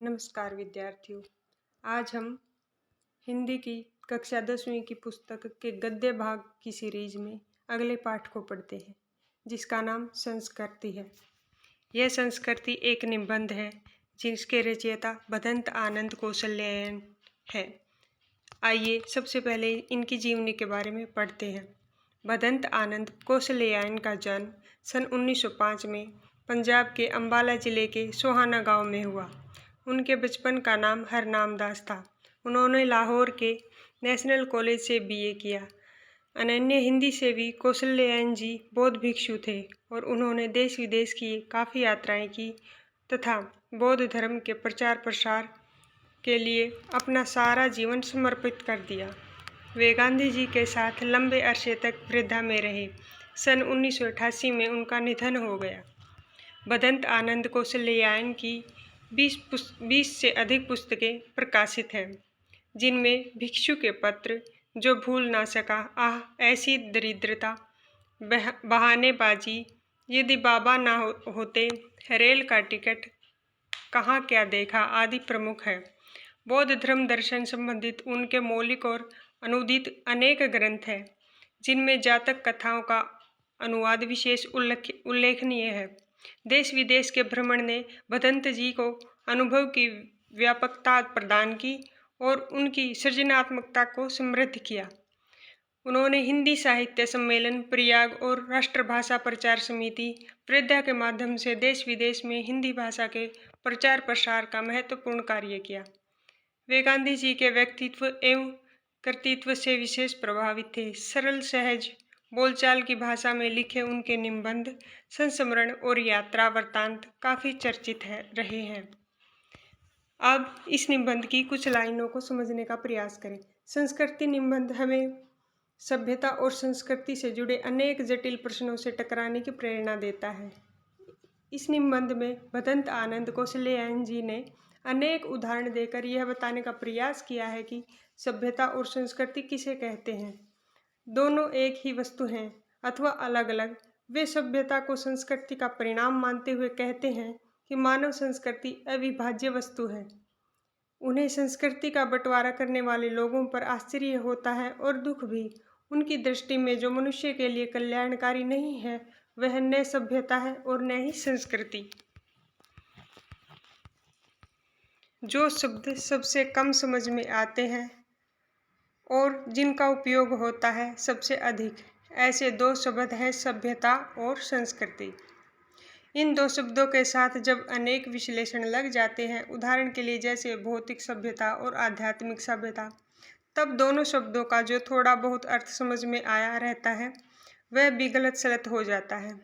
नमस्कार विद्यार्थियों। आज हम हिंदी की कक्षा 10वीं की पुस्तक के गद्य भाग की सीरीज में अगले पाठ को पढ़ते हैं, जिसका नाम संस्कृति है। यह संस्कृति एक निबंध है जिसके रचयिता भदंत आनंद कौशल्यायन है। आइए सबसे पहले इनकी जीवनी के बारे में पढ़ते हैं। भदंत आनंद कौशल्यायन का जन्म सन 1905 में पंजाब के अंबाला जिले के सोहाना गांव में हुआ। उनके बचपन का नाम हरनाम दास था। उन्होंने लाहौर के नेशनल कॉलेज से बीए किया। अनन्य हिंदी सेवी कौशल्यायन जी बौद्ध भिक्षु थे और उन्होंने देश विदेश की काफ़ी यात्राएं की तथा बौद्ध धर्म के प्रचार प्रसार के लिए अपना सारा जीवन समर्पित कर दिया। वे गांधी जी के साथ लंबे अरसे तक वृद्धा में रहे। सन 1988 में उनका निधन हो गया। भदंत आनंद कौशल्यायन की 20 से अधिक पुस्तकें प्रकाशित हैं, जिनमें भिक्षु के पत्र, जो भूल ना सका, आह ऐसी दरिद्रता, बहानेबाजी, यदि बाबा ना होते, रेल का टिकट, कहाँ क्या देखा आदि प्रमुख है। बौद्ध धर्म दर्शन संबंधित उनके मौलिक और अनुदित अनेक ग्रंथ हैं, जिनमें जातक कथाओं का अनुवाद विशेष उल्लेखनीय है। देश विदेश के भ्रमण ने भदंत जी को अनुभव की व्यापकता प्रदान की और उनकी सृजनात्मकता को समृद्ध किया। उन्होंने हिंदी साहित्य सम्मेलन, प्रयाग और राष्ट्रभाषा प्रचार समिति, प्रज्ञा के माध्यम से देश विदेश में हिंदी भाषा के प्रचार प्रसार का महत्वपूर्ण कार्य किया। वे गांधी जी के व्यक्तित्व एवं कर्तृत्व से विशेष प्रभावित थे। सरल सहज बोलचाल की भाषा में लिखे उनके निबंध, संस्मरण और यात्रा वृत्तांत काफ़ी चर्चित रहे हैं। अब इस निबंध की कुछ लाइनों को समझने का प्रयास करें। संस्कृति निबंध हमें सभ्यता और संस्कृति से जुड़े अनेक जटिल प्रश्नों से टकराने की प्रेरणा देता है। इस निबंध में भदंत आनंद कौशल्यायन जी ने अनेक उदाहरण देकर यह बताने का प्रयास किया है कि सभ्यता और संस्कृति किसे कहते हैं। दोनों एक ही वस्तु हैं अथवा अलग अलग। वे सभ्यता को संस्कृति का परिणाम मानते हुए कहते हैं कि मानव संस्कृति अविभाज्य वस्तु है। उन्हें संस्कृति का बंटवारा करने वाले लोगों पर आश्चर्य होता है और दुख भी। उनकी दृष्टि में जो मनुष्य के लिए कल्याणकारी नहीं है, वह न सभ्यता है और न ही संस्कृति। जो शब्द सबसे कम समझ में आते हैं और जिनका उपयोग होता है सबसे अधिक, ऐसे दो शब्द हैं सभ्यता और संस्कृति। इन दो शब्दों के साथ जब अनेक विश्लेषण लग जाते हैं, उदाहरण के लिए जैसे भौतिक सभ्यता और आध्यात्मिक सभ्यता, तब दोनों शब्दों का जो थोड़ा बहुत अर्थ समझ में आया रहता है, वह भी गलत सलत हो जाता है।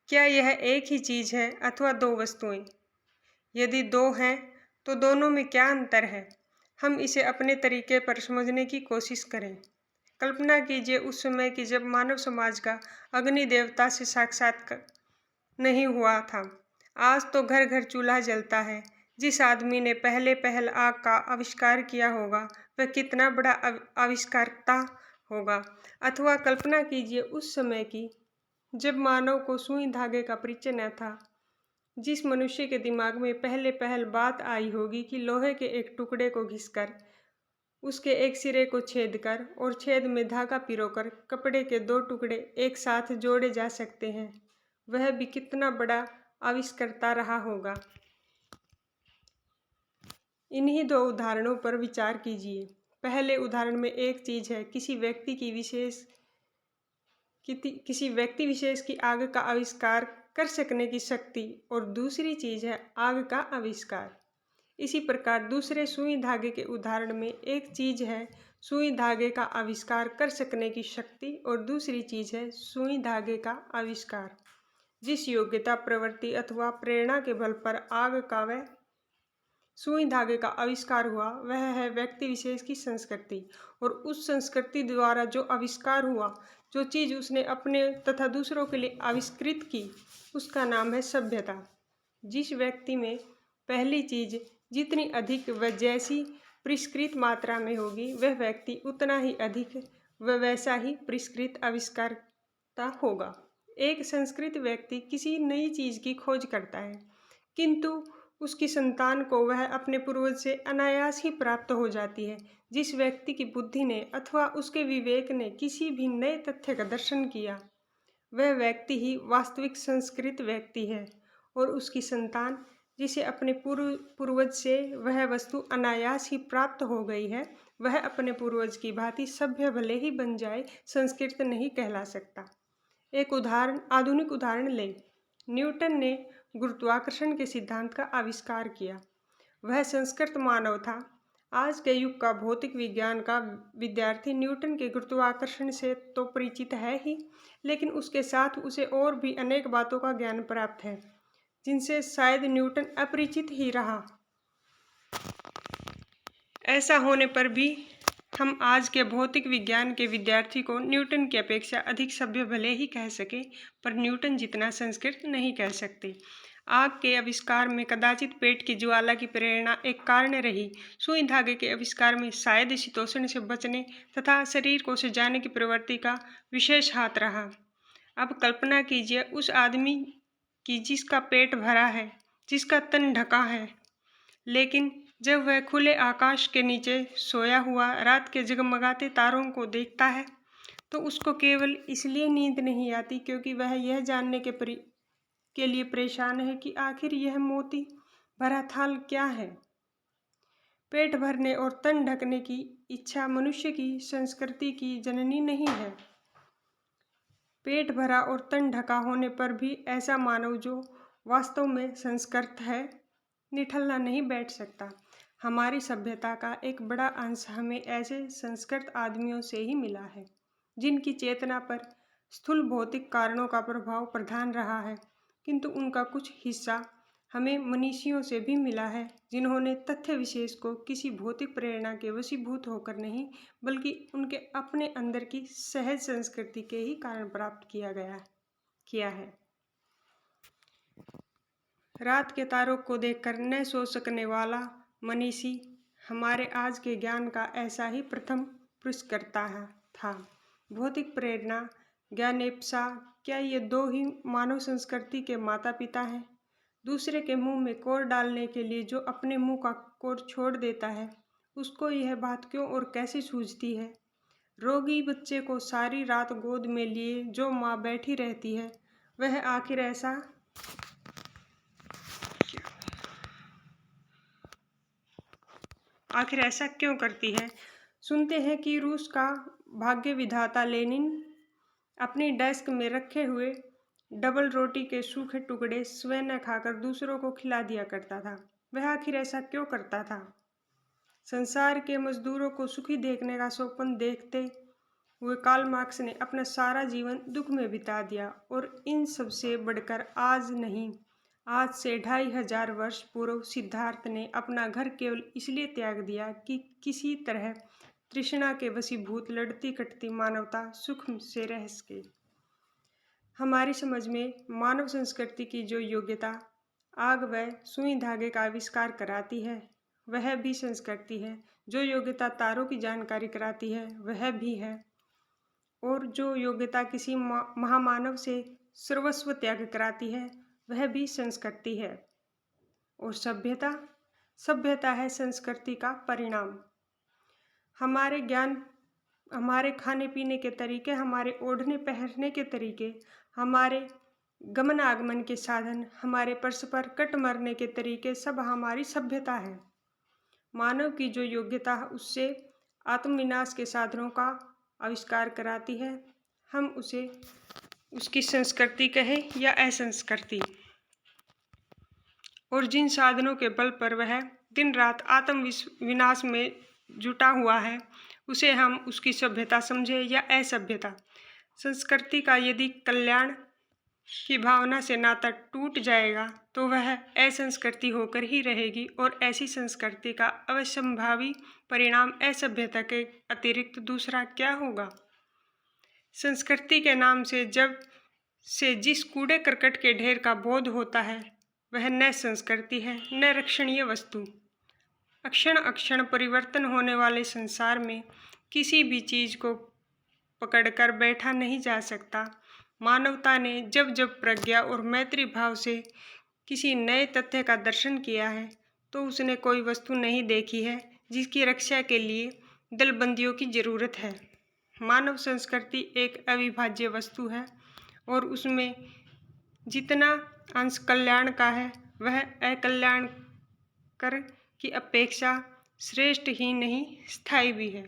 क्या यह एक ही चीज़ है अथवा दो वस्तुएं? यदि दो हैं तो दोनों में क्या अंतर है? हम इसे अपने तरीके पर समझने की कोशिश करें। कल्पना कीजिए उस समय की जब मानव समाज का अग्नि देवता से साक्षात्कार नहीं हुआ था। आज तो घर घर चूल्हा जलता है। जिस आदमी ने पहल आग का आविष्कार किया होगा, वह कितना बड़ा आविष्कारता होगा। अथवा कल्पना कीजिए उस समय की जब मानव को सुई धागे का परिचय न था। जिस मनुष्य के दिमाग में पहल बात आई होगी कि लोहे के एक टुकड़े को घिसकर उसके एक सिरे को छेद कर और छेद में धागा पिरोकर कपड़े के दो टुकड़े एक साथ जोड़े जा सकते हैं, वह भी कितना बड़ा आविष्कर्ता रहा होगा। इन्हीं दो उदाहरणों पर विचार कीजिए। पहले उदाहरण में एक चीज है किसी व्यक्ति विशेष की आग का आविष्कार कर सकने की शक्ति और दूसरी चीज है आग का आविष्कार। इसी प्रकार दूसरे सुई धागे के उदाहरण में एक चीज है सुई धागे का आविष्कार कर सकने की शक्ति और दूसरी चीज है सुई धागे का आविष्कार। जिस योग्यता, प्रवृत्ति अथवा प्रेरणा के बल पर आग का व सुई धागे का आविष्कार हुआ, वह है व्यक्ति विशेष की संस्कृति। और उस संस्कृति द्वारा जो आविष्कार हुआ, जो चीज़ उसने अपने तथा दूसरों के लिए आविष्कृत की, उसका नाम है सभ्यता। जिस व्यक्ति में पहली चीज़ जितनी अधिक व जैसी परिष्कृत मात्रा में होगी, वह व्यक्ति उतना ही अधिक व वैसा ही परिष्कृत आविष्कारता होगा। एक संस्कृत व्यक्ति किसी नई चीज़ की खोज करता है, किंतु उसकी संतान को वह अपने पूर्वज से अनायास ही प्राप्त हो जाती है। जिस व्यक्ति की बुद्धि ने अथवा उसके विवेक ने किसी भी नए तथ्य का दर्शन किया, वह व्यक्ति ही वास्तविक संस्कृत व्यक्ति है, और उसकी संतान जिसे अपने पूर्वज से वह वस्तु अनायास ही प्राप्त हो गई है, वह अपने पूर्वज की भांति सभ्य भले ही बन जाए, संस्कृत नहीं कहला सकता। एक आधुनिक उदाहरण लें। न्यूटन ने गुरुत्वाकर्षण के सिद्धांत का आविष्कार किया। वह संस्कृत मानव था। आज के युग का भौतिक विज्ञान का विद्यार्थी न्यूटन के गुरुत्वाकर्षण से तो परिचित है ही, लेकिन उसके साथ उसे और भी अनेक बातों का ज्ञान प्राप्त है, जिनसे शायद न्यूटन अपरिचित ही रहा। ऐसा होने पर भी हम आज के भौतिक विज्ञान के विद्यार्थी को न्यूटन की अपेक्षा अधिक सभ्य भले ही कह सके, पर न्यूटन जितना संस्कृत नहीं कह सकते। आग के आविष्कार में कदाचित पेट की ज्वाला की प्रेरणा एक कारण रही। सुई धागे के आविष्कार में शायद शीतोष्ण से बचने तथा शरीर को सजाने की प्रवृत्ति का विशेष हाथ रहा। अब कल्पना कीजिए उस आदमी की जिसका पेट भरा है, जिसका तन ढका है, लेकिन जब वह खुले आकाश के नीचे सोया हुआ रात के जगमगाते तारों को देखता है, तो उसको केवल इसलिए नींद नहीं आती क्योंकि वह यह जानने के लिए परेशान है कि आखिर यह मोती भरा थाल क्या है। पेट भरने और तन ढकने की इच्छा मनुष्य की संस्कृति की जननी नहीं है। पेट भरा और तन ढका होने पर भी ऐसा मानव जो वास्तव में संस्कृत है, निठल्ला नहीं बैठ सकता। हमारी सभ्यता का एक बड़ा अंश हमें ऐसे संस्कृत आदमियों से ही मिला है, जिनकी चेतना पर स्थूल भौतिक कारणों का प्रभाव प्रधान रहा है, किंतु उनका कुछ हिस्सा हमें मनीषियों से भी मिला है, जिन्होंने तथ्य विशेष को किसी भौतिक प्रेरणा के वशीभूत होकर नहीं, बल्कि उनके अपने अंदर की सहज संस्कृति के ही कारण प्राप्त किया है। रात के तारों को देखकर न सो सकने वाला मनीषी हमारे आज के ज्ञान का ऐसा ही प्रथम पुरस्कर्ता था। भौतिक प्रेरणा, ज्ञानेप्सा, क्या ये दो ही मानव संस्कृति के माता पिता हैं? दूसरे के मुंह में कोर डालने के लिए जो अपने मुंह का कोर छोड़ देता है, उसको यह बात क्यों और कैसे सूझती है? रोगी बच्चे को सारी रात गोद में लिए जो माँ बैठी रहती है, वह आखिर ऐसा क्यों करती है? सुनते हैं कि रूस का भाग्य विधाता लेनिन अपनी डेस्क में रखे हुए डबल रोटी के सूखे टुकड़े स्वयं न खाकर दूसरों को खिला दिया करता था। वह आखिर ऐसा क्यों करता था? संसार के मजदूरों को सुखी देखने का स्वप्न देखते हुए कार्ल मार्क्स ने अपना सारा जीवन दुख में बिता दिया, और इन सबसे बढ़कर आज से 2500 वर्ष पूर्व सिद्धार्थ ने अपना घर केवल इसलिए त्याग दिया कि किसी तरह तृष्णा के वशीभूत लड़ती कटती मानवता सुख से रह सके। हमारी समझ में मानव संस्कृति की जो योग्यता आग व सुई धागे का आविष्कार कराती है, वह भी संस्कृति है। जो योग्यता तारों की जानकारी कराती है, वह भी है। और जो योग्यता किसी महामानव से सर्वस्व त्याग कराती है, वह भी संस्कृति है। और सभ्यता है संस्कृति का परिणाम। हमारे ज्ञान, हमारे खाने पीने के तरीके, हमारे ओढ़ने पहनने के तरीके, हमारे गमन आगमन के साधन, हमारे परस्पर कट मरने के तरीके, सब हमारी सभ्यता है। मानव की जो योग्यता है उससे आत्मविनाश के साधनों का आविष्कार कराती है। हम उसे उसकी संस्कृति कहें या असंस्कृति। और जिन साधनों के बल पर वह दिन रात आत्म विनाश में जुटा हुआ है, उसे हम उसकी सभ्यता समझे या असभ्यता। संस्कृति का यदि कल्याण की भावना से नाता टूट जाएगा, तो वह असंस्कृति होकर ही रहेगी, और ऐसी संस्कृति का अवश्यंभावी परिणाम असभ्यता के अतिरिक्त दूसरा क्या होगा? संस्कृति के नाम से जिस कूड़े करकट के ढेर का बोध होता है, वह न संस्कृति है न रक्षणीय वस्तु। अक्षण अक्षण परिवर्तन होने वाले संसार में किसी भी चीज को पकड़कर बैठा नहीं जा सकता। मानवता ने जब जब प्रज्ञा और मैत्री भाव से किसी नए तथ्य का दर्शन किया है तो उसने कोई वस्तु नहीं देखी है जिसकी रक्षा के लिए दलबंदियों की जरूरत है। मानव संस्कृति एक अविभाज्य वस्तु है और उसमें जितना अंश कल्याण का है वह अकल्याणकर की अपेक्षा श्रेष्ठ ही नहीं स्थायी भी है।